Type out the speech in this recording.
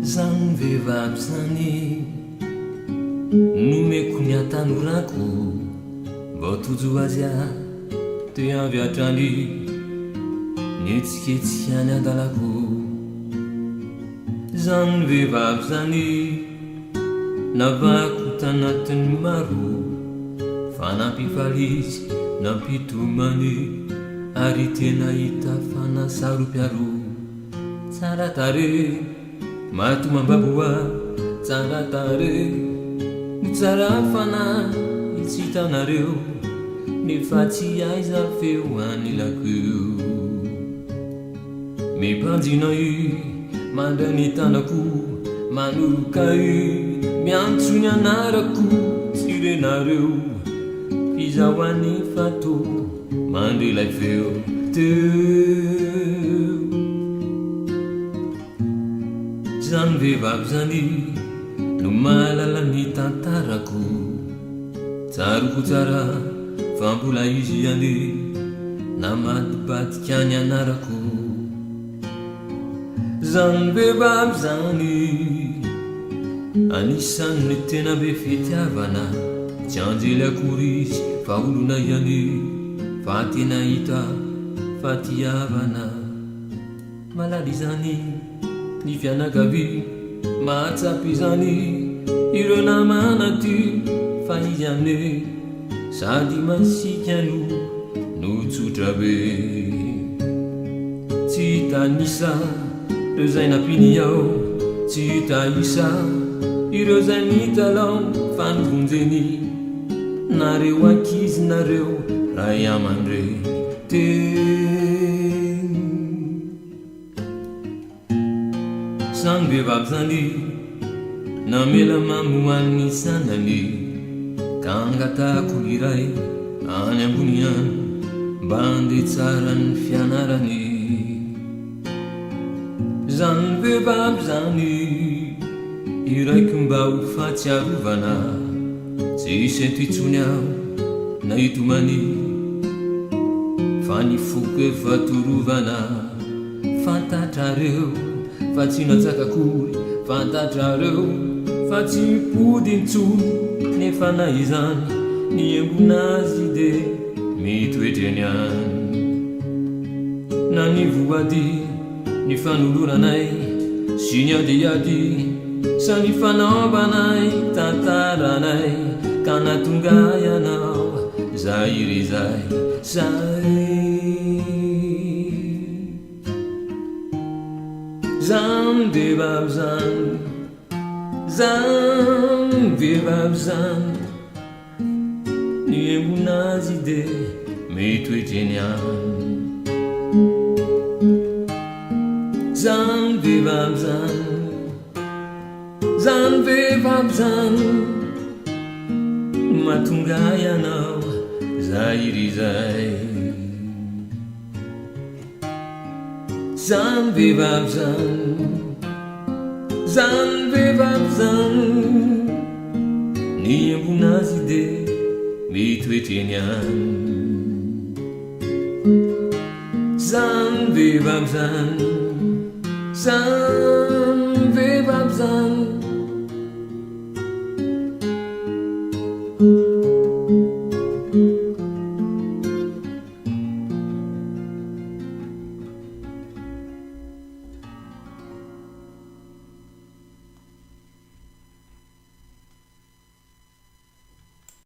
Zany vehivavy zany nomeko ny atanorako mba tojo azy te avy hatrany nietsiketsika any andalako. Zany vehivavy zany navako tanatiny maro fa nampifalizy nampitomany ary tena hita fa nasarom-piaro. Tsara tare matomam-baboa tsara tare tsara fana itsitanareo nefa tsy aiza feo anilakeo. Mipanjina mandray ny tanako manoroka miantsony anarako tsirenareo fizahoany fato mandrelay feo teo. Zany vehivavy zany no mahalala ny tantarako tsaroko tsara fa mbola izy any namadibadika ny anarako. Zany vehivavy zany anisan'ny tena be fitiavana tsy anjely akory izy fa olona ihany fa tena hita fa tiavana. Malady zany ny fianakavy mahatsapy zany ireo namana ty fa izy ane sady masikano no tsotra be. Tsy tanisa ireo zay napiny ao, tsy tahisa ireo zay nitalao fa novonjeny nareo ankizy nareo ray amandre teny. Zany vehivavy zany namela mamohan'ny sanany ka angatako iray any ambony any mba andeha tsara ny fianarany. Zany vehivavy zany iraiky mba ho fahatsiarovana tsisy eto itsony aho na itomany fa nifoko efa torovana. Fantatrareo fa tsy natsakakory fantatrareo fa tsy pody ntsony nefa na izany ny embonazy de mitoetreny any. Na ny voady ny fanoloranay sy ny adiady sa ny fanaovanay tantaranay ka natonga ianao zay ry zay zay. Zany vehivavy zany, zany vehivavy zany ny embonazy de mitoetreny any. Zany vehivavy zany, zany vehivavy zany mahatonga ianao zay ry zay. Zany vehivavy zany, zany vehivavy zany ny embonazy de mitoetreny any. Zany vehivavy zany, zany vehivavy zany.